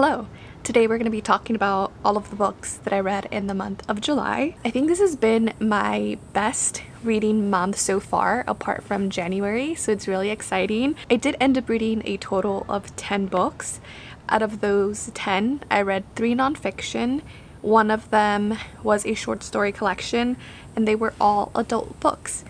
Hello! Today we're going to be talking about all of the books that I read in the month of July. I think this has been my best reading month so far, apart from January, so it's really exciting. I did end up reading a total of 10 books. Out of those 10, I read 3 nonfiction. One of them was a short story collection, and they were all adult books.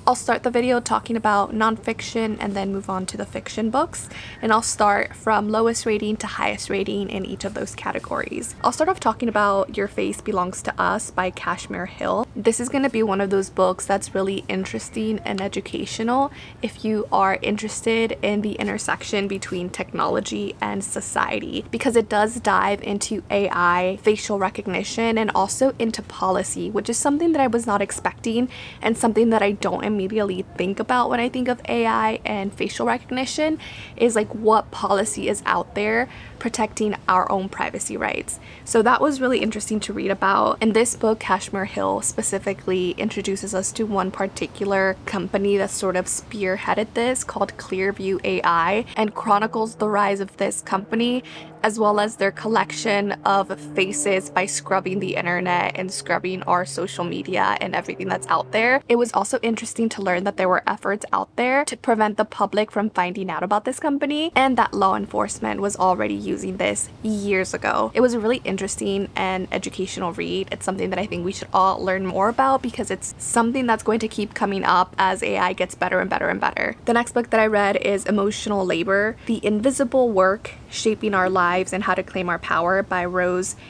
I'll start the video talking about nonfiction and then move on to the fiction books, and I'll start from lowest rating to highest rating in each of those categories. I'll start off talking about Your Face Belongs to Us by Kashmir. This is going to be one of those books that's really interesting and educational if you are interested in the intersection between technology and society, because it does dive into AI, facial recognition, and also into policy, which is something that I was not expecting and something that I don't immediately think about when I think of AI and facial recognition, is like what policy is out there protecting our own privacy rights. So that was really interesting to read about. And this book, Kashmir specifically introduces us to one particular company that sort of spearheaded this, called Clearview AI, and chronicles the rise of this company as well as their collection of faces by scrubbing the internet and scrubbing our social media and everything that's out there. It was also interesting to learn that there were efforts out there to prevent the public from finding out about this company, and that law enforcement was already using this years ago. It was a really interesting and educational read. It's something that I think we should all learn more about because it's something that's going to keep coming up as AI gets better and better and better. The next book that I read is Emotional Labor: The Invisible Work Shaping Our Lives and How to Claim Our Power by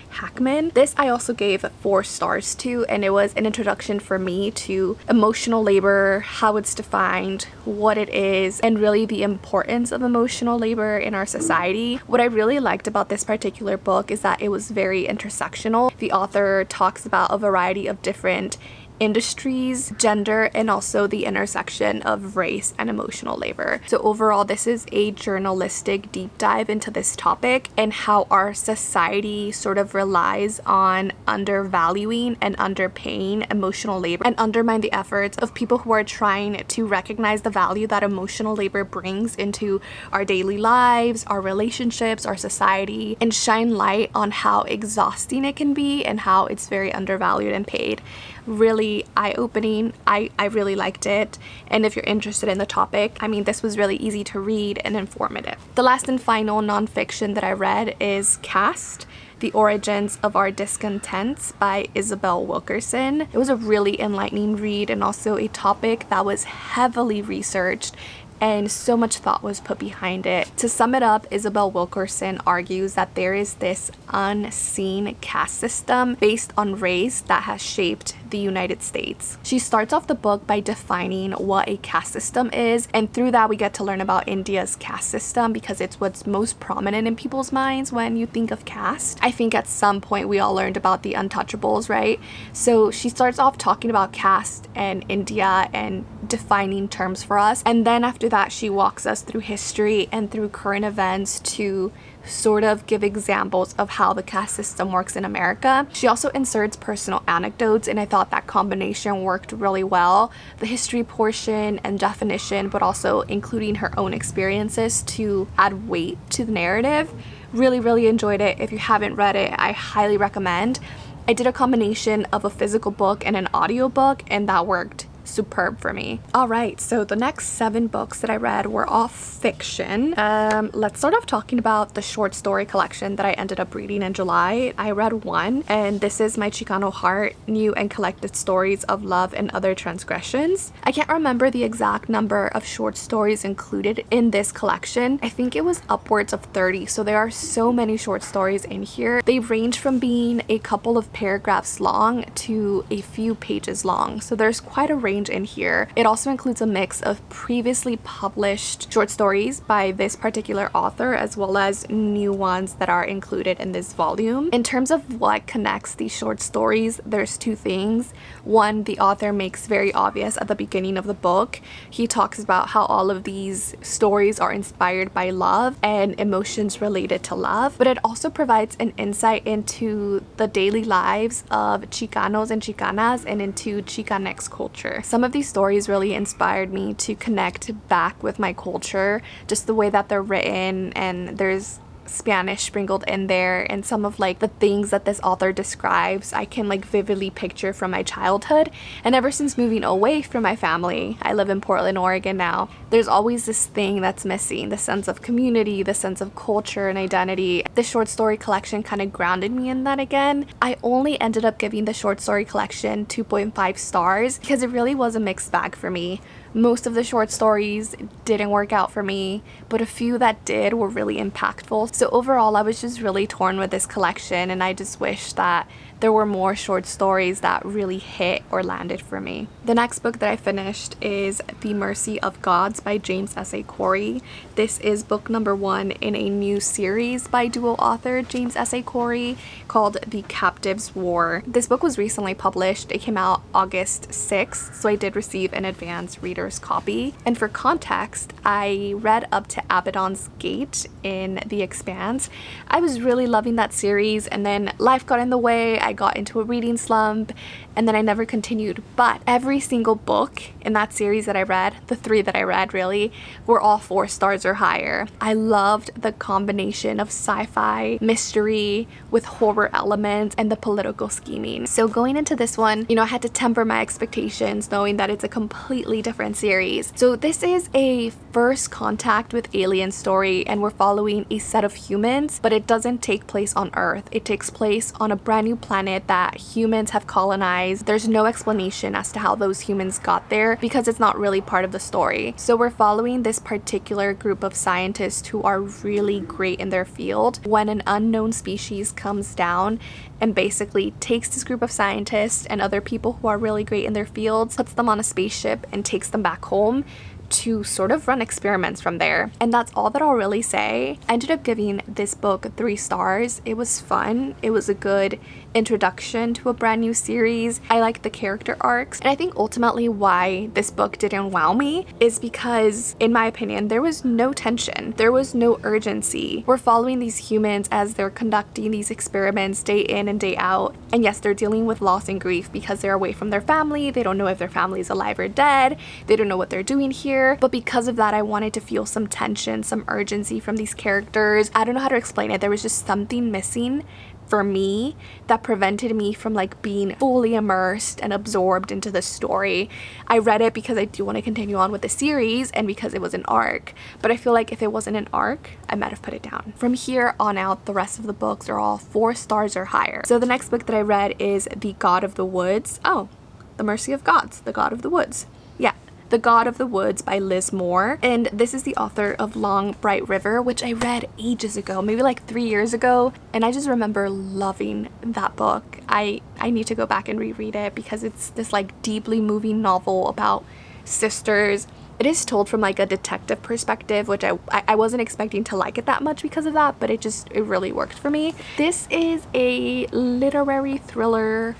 Hackman. This I also gave 4 stars to, and it was an introduction for me to emotional labor, how it's defined, what it is, and really the importance of emotional labor in our society. What I really liked about this particular book is that it was very intersectional. The author talks about a variety of different industries, gender, and also the intersection of race and emotional labor. So overall, this is a journalistic deep dive into this topic and how our society sort of relies on undervaluing and underpaying emotional labor and undermine the efforts of people who are trying to recognize the value that emotional labor brings into our daily lives, our relationships, our society, and shine light on how exhausting it can be and how it's very undervalued and paid. Really eye-opening. I really liked it, and if you're interested in the topic, I mean, this was really easy to read and informative. The last and final nonfiction that I read is Caste: The Origins of Our Discontents by Isabel Wilkerson. It was a really enlightening read and also a topic that was heavily researched and so much thought was put behind it. To sum it up, Isabel Wilkerson argues that there is this unseen caste system based on race that has shaped the United States. She starts off the book by defining what a caste system is, and through that we get to learn about India's caste system because it's what's most prominent in people's minds when you think of caste. I think at some point we all learned about the untouchables, right? So she starts off talking about caste and India and defining terms for us, and then after that she walks us through history and through current events to sort of give examples of how the caste system works in America. She also inserts personal anecdotes, and I thought that combination worked really well. The history portion and definition, but also including her own experiences to add weight to the narrative. Really enjoyed it. If you haven't read it, I highly recommend. I did a combination of a physical book and an audiobook, and that worked superb for me. Alright, so the next 7 books that I read were all fiction. Let's start off talking about the short story collection that I ended up reading in July. I read 1, and this is My Chicano Heart: New and Collected Stories of Love and Other Transgressions. I can't remember the exact number of short stories included in this collection. I think it was upwards of 30, so there are so many short stories in here. They range from being a couple of paragraphs long to a few pages long, so there's quite a range in here. It also includes a mix of previously published short stories by this particular author as well as new ones that are included in this volume. In terms of what connects these short stories, there's 2 things. One, the author makes very obvious at the beginning of the book. He talks about how all of these stories are inspired by love and emotions related to love, but it also provides an insight into the daily lives of Chicanos and Chicanas and into Chicanx culture. Some of these stories really inspired me to connect back with my culture, just the way that they're written, and there's Spanish sprinkled in there, and some of like the things that this author describes I can like vividly picture from my childhood. And ever since moving away from my family, I live in Portland, Oregon now, there's always this thing that's missing, the sense of community, the sense of culture and identity. The short story collection kind of grounded me in that again. I only ended up giving the short story collection 2.5 stars because it really was a mixed bag for me. Most of the short stories didn't work out for me, but a few that did were really impactful. So overall, I was just really torn with this collection, and I just wish that there were more short stories that really hit or landed for me. The next book that I finished is The Mercy of Gods by James S.A. Corey. This is book number 1 in a new series by duo author James S.A. Corey called The Captives' War. This book was recently published. It came out August 6th, so I did receive an advance reader's copy. And for context, I read up to Abaddon's Gate in The Expanse. I was really loving that series, and then life got in the way. I got into a reading slump, and then I never continued. But every single book in that series that I read, the 3 that I read really, were all 4 stars or higher. I loved the combination of sci-fi, mystery with horror elements, and the political scheming. So going into this one, I had to temper my expectations knowing that it's a completely different series. So this is a first contact with alien story, and we're following a set of humans, but it doesn't take place on Earth. It takes place on a brand new planet that humans have colonized. There's no explanation as to how those humans got there because it's not really part of the story. So we're following this particular group of scientists who are really great in their field when an unknown species comes down and basically takes this group of scientists and other people who are really great in their fields, puts them on a spaceship and takes them back home to sort of run experiments from there. And that's all that I'll really say. I ended up giving this book 3 stars. It was fun. It was a good introduction to a brand new series. I liked the character arcs, and I think ultimately why this book didn't wow me is because, in my opinion, there was no tension. There was no urgency. We're following these humans as they're conducting these experiments day in and day out. And yes, they're dealing with loss and grief because they're away from their family. They don't know if their family is alive or dead. They don't know what they're doing here. But because of that, I wanted to feel some tension, some urgency from these characters. I don't know how to explain it. There was just something missing for me that prevented me from like being fully immersed and absorbed into the story. I read it because I do want to continue on with the series and because it was an arc, but I feel like if it wasn't an arc, I might have put it down. From here on out, the rest of the books are all 4 stars or higher. So the next book that I read is The God of the Woods. Oh, The Mercy of Gods, The God of the Woods. Yeah. The God of the Woods by Liz Moore, and this is the author of Long Bright River, which I read ages ago, maybe like 3 years ago, and I just remember loving that book. I need to go back and reread it because it's this like deeply moving novel about sisters. It is told from like a detective perspective, which I wasn't expecting to like it that much because of that, but it really worked for me. This is a literary thriller,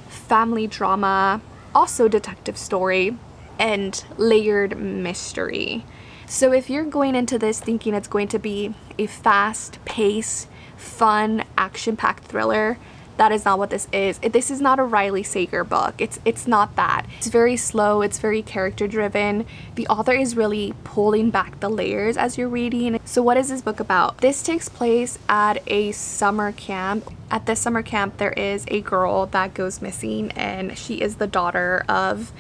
family drama, also detective story, and layered mystery. So if you're going into this thinking it's going to be a fast-paced, fun, action-packed thriller, that is not what this is. This is not a Riley Sager book. It's not that. It's very slow. It's very character-driven. The author is really pulling back the layers as you're reading. So what is this book about? This takes place at a summer camp. At this summer camp, there is a girl that goes missing, and she is the daughter of,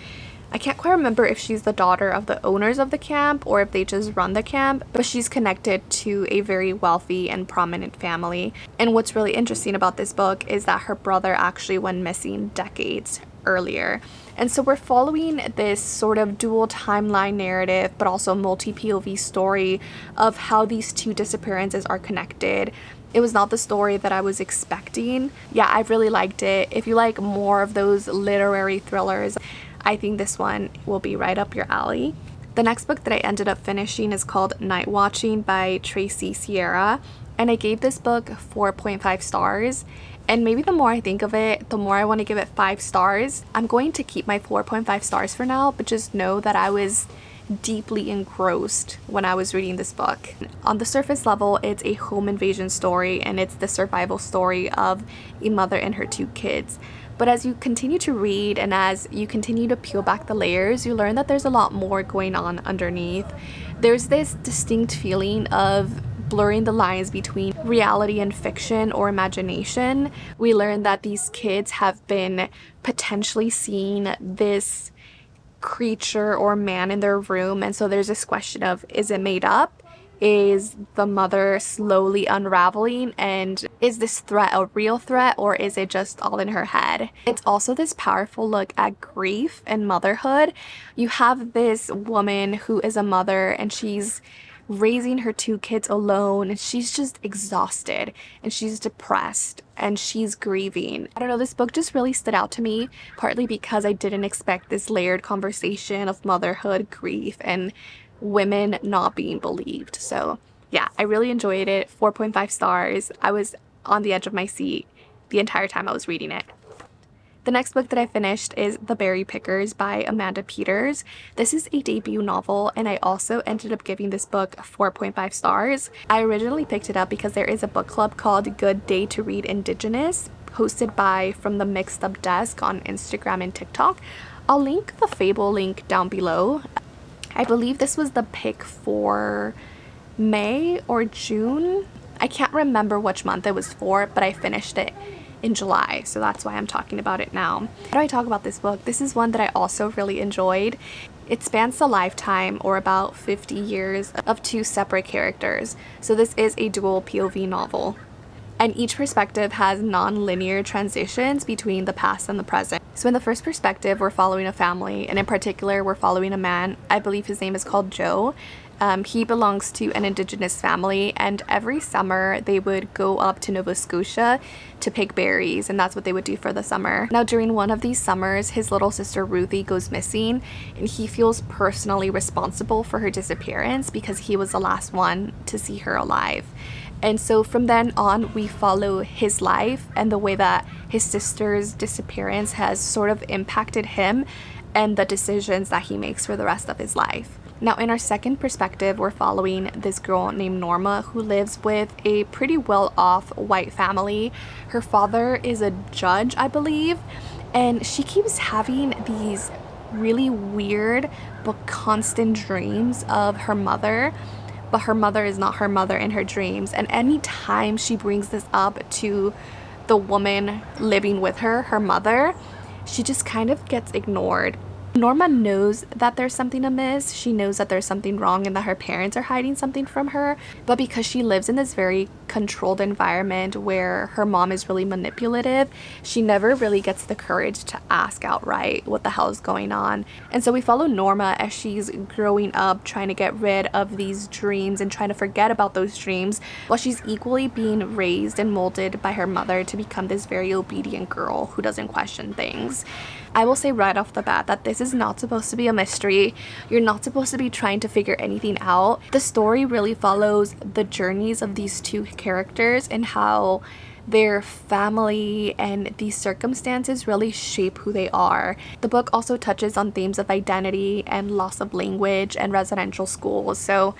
I can't quite remember if she's the daughter of the owners of the camp or if they just run the camp, but she's connected to a very wealthy and prominent family. And what's really interesting about this book is that her brother actually went missing decades earlier. And so we're following this sort of dual timeline narrative, but also multi-POV story of how these 2 disappearances are connected. It was not the story that I was expecting. Yeah, I really liked it. If you like more of those literary thrillers, I think this one will be right up your alley. The next book that I ended up finishing is called Night Watching by Tracy Sierra, and I gave this book 4.5 stars. And maybe the more I think of it, the more I want to give it 5 stars. I'm going to keep my 4.5 stars for now, but just know that I was deeply engrossed when I was reading this book. On the surface level, it's a home invasion story, and it's the survival story of a mother and her 2 kids. But as you continue to read and as you continue to peel back the layers, you learn that there's a lot more going on underneath. There's this distinct feeling of blurring the lines between reality and fiction or imagination. We learn that these kids have been potentially seeing this creature or man in their room, and so there's this question of, is it made up? Is the mother slowly unraveling? And is this threat a real threat, or is it just all in her head? It's also this powerful look at grief and motherhood. You have this woman who is a mother, and she's raising her 2 kids alone, and she's just exhausted, and she's depressed, and she's grieving. I don't know, this book just really stood out to me, partly because I didn't expect this layered conversation of motherhood, grief, and women not being believed. So yeah, I really enjoyed it. 4.5 stars. I was on the edge of my seat the entire time I was reading it. The next book that I finished is The Berry Pickers by Amanda Peters. This is a debut novel, and I also ended up giving this book 4.5 stars. I originally picked it up because there is a book club called Good Day to Read Indigenous, hosted by From the Mixed Up Desk on Instagram and TikTok. I'll link the Fable link down below. I believe this was the pick for May or June. I can't remember which month it was for, but I finished it in July, so that's why I'm talking about it now. How do I talk about this book? This is one that I also really enjoyed. It spans the lifetime, or about 50 years, of 2 separate characters. So this is a dual POV novel, and each perspective has non-linear transitions between the past and the present. So in the first perspective, we're following a family, and in particular, we're following a man. I believe his name is called Joe. He belongs to an Indigenous family, and every summer they would go up to Nova Scotia to pick berries, and that's what they would do for the summer. Now, during one of these summers, his little sister Ruthie goes missing, and he feels personally responsible for her disappearance because he was the last one to see her alive. And so from then on, we follow his life and the way that his sister's disappearance has sort of impacted him and the decisions that he makes for the rest of his life. Now, in our second perspective, we're following this girl named Norma who lives with a pretty well-off white family. Her father is a judge, I believe, and she keeps having these really weird but constant dreams of her mother, but her mother is not her mother in her dreams. And anytime she brings this up to the woman living with her, her mother, she just kind of gets ignored. Norma knows that there's something amiss. She knows that there's something wrong and that her parents are hiding something from her. But because she lives in this very controlled environment where her mom is really manipulative, she never really gets the courage to ask outright what the hell is going on. And so we follow Norma as she's growing up, trying to get rid of these dreams and trying to forget about those dreams, while she's equally being raised and molded by her mother to become this very obedient girl who doesn't question things. I will say right off the bat that this is not supposed to be a mystery. You're not supposed to be trying to figure anything out. The story really follows the journeys of these 2 characters and how their family and these circumstances really shape who they are. The book also touches on themes of identity and loss of language and residential schools. So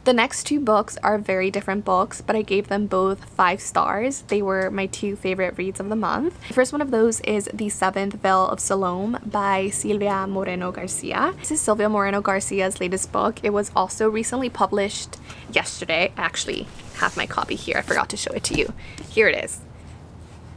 the next 2 books are very different books, but I gave them both 5 stars. They were my 2 favorite reads of the month. The first one of those is The Seventh Veil of Salome by Silvia Moreno Garcia. This is Silvia Moreno Garcia's latest book. It was also recently published yesterday. I actually have my copy here. I forgot to show it to you. Here it is.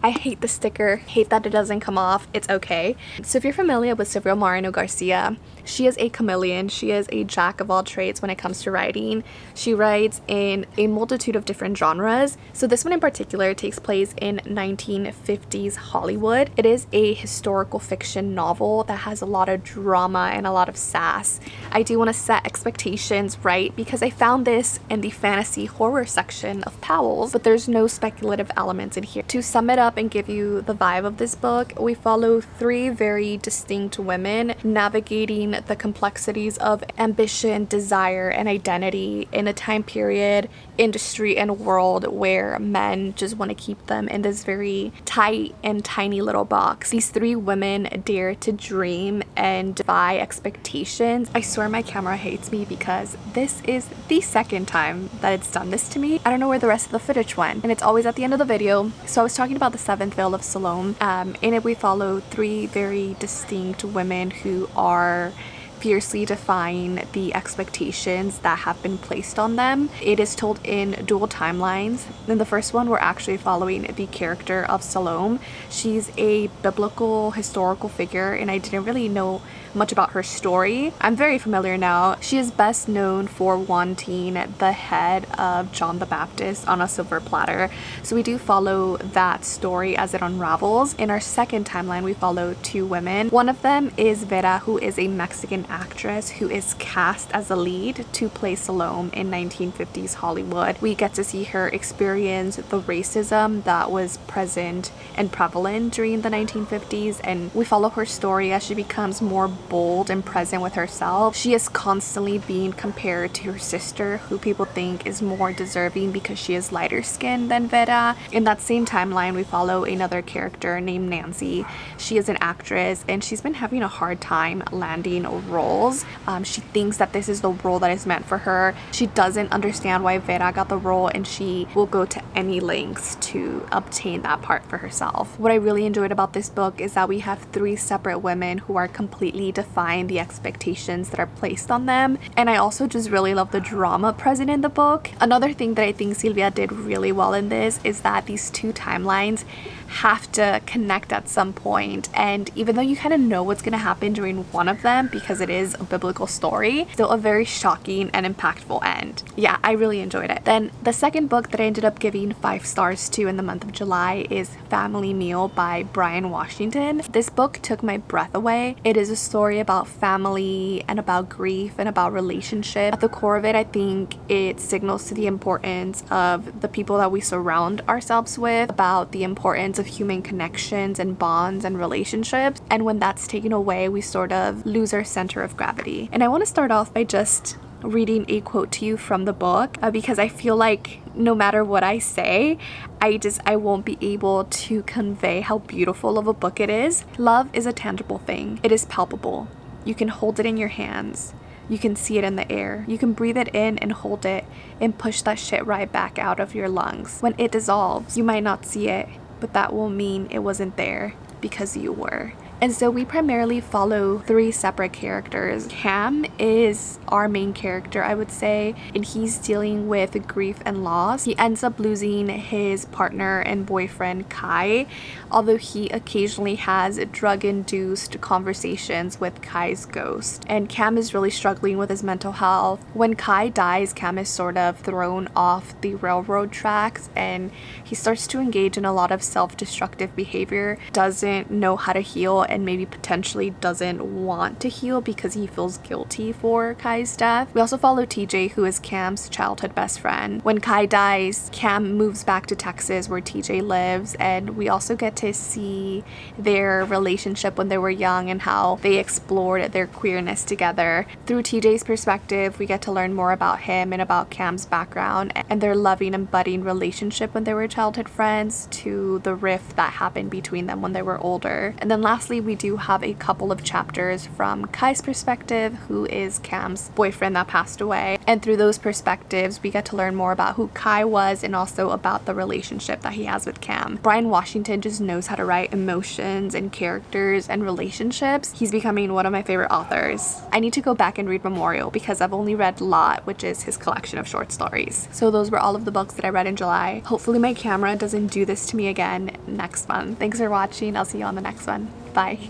I hate the sticker, hate that it doesn't come off. It's okay. So if you're familiar with Silvia Moreno Garcia, she is a chameleon. She is a jack of all trades when it comes to writing. She writes in a multitude of different genres. So this one in particular takes place in 1950s Hollywood. It is a historical fiction novel that has a lot of drama and a lot of sass. I do want to set expectations right because I found this in the fantasy horror section of Powell's, but there's no speculative elements in here. To sum it up and give you the vibe of this book, we follow 3 very distinct women navigating the complexities of ambition, desire, and identity in a time period, industry, and world where men just want to keep them in this very tight and tiny little box. These 3 women dare to dream and defy expectations. I swear my camera hates me because this is the second time that it's done this to me. I don't know where the rest of the footage went, and it's always at the end of the video. So I was talking about The Seventh Veil of Salome. In it we follow 3 very distinct women who are fiercely defying the expectations that have been placed on them. It is told in dual timelines. In the first one, we're actually following the character of Salome. She's a biblical historical figure, and I didn't really know much about her story. I'm very familiar now. She is best known for wanting the head of John the Baptist on a silver platter. So we do follow that story as it unravels. In our second timeline, we follow two women. One of them is Vera, who is a Mexican actress who is cast as a lead to play Salome in 1950s Hollywood. We get to see her experience the racism that was present and prevalent during the 1950s, and we follow her story as she becomes more bold and present with herself. She is constantly being compared to her sister, who people think is more deserving because she is lighter skinned than Vera. In that same timeline, we follow another character named Nancy. She is an actress and she's been having a hard time landing roles. She thinks that this is the role that is meant for her. She doesn't understand why Vera got the role, and she will go to any lengths to obtain that part for herself. What I really enjoyed about this book is that we have three separate women who are completely defying the expectations that are placed on them, and I also just really love the drama present in the book. Another thing that I think Silvia did really well in this is that these two timelines have to connect at some point, and even though you kind of know what's going to happen during one of them because it is a biblical story, still a very shocking and impactful end. Yeah, I really enjoyed it. Then the second book that I ended up giving 5 stars to in the month of July is Family Meal by Bryan Washington. This book took my breath away. It is a story about family and about grief and about relationship. At the core of it, I think it signals to the importance of the people that we surround ourselves with, about the importance of human connections and bonds and relationships, and when that's taken away, we sort of lose our center of gravity. And I want to start off by just reading a quote to you from the book because I feel like no matter what I say, I won't be able to convey how beautiful of a book it is. Love is a tangible thing. It is palpable. You can hold it in your hands. You can see it in the air. You can breathe it in and hold it and push that shit right back out of your lungs. When it dissolves, you might not see it, but that will mean it wasn't there because you were. And so we primarily follow 3 separate characters. Cam is our main character, I would say, and he's dealing with grief and loss. He ends up losing his partner and boyfriend, Kai, although he occasionally has drug-induced conversations with Kai's ghost. And Cam is really struggling with his mental health. When Kai dies, Cam is sort of thrown off the railroad tracks, and he starts to engage in a lot of self-destructive behavior, doesn't know how to heal, and maybe potentially doesn't want to heal because he feels guilty for Kai's death. We also follow TJ, who is Cam's childhood best friend. When Kai dies, Cam moves back to Texas where TJ lives, and we also get to see their relationship when they were young and how they explored their queerness together. Through TJ's perspective, we get to learn more about him and about Cam's background and their loving and budding relationship when they were childhood friends, to the rift that happened between them when they were older. And then lastly, we do have a couple of chapters from Kai's perspective, who is Cam's boyfriend that passed away. And through those perspectives, we get to learn more about who Kai was and also about the relationship that he has with Cam. Bryan Washington just knows how to write emotions and characters and relationships. He's becoming one of my favorite authors. I need to go back and read Memorial because I've only read Lot, which is his collection of short stories. So those were all of the books that I read in July. Hopefully my camera doesn't do this to me again next month. Thanks for watching. I'll see you on the next one. Bye.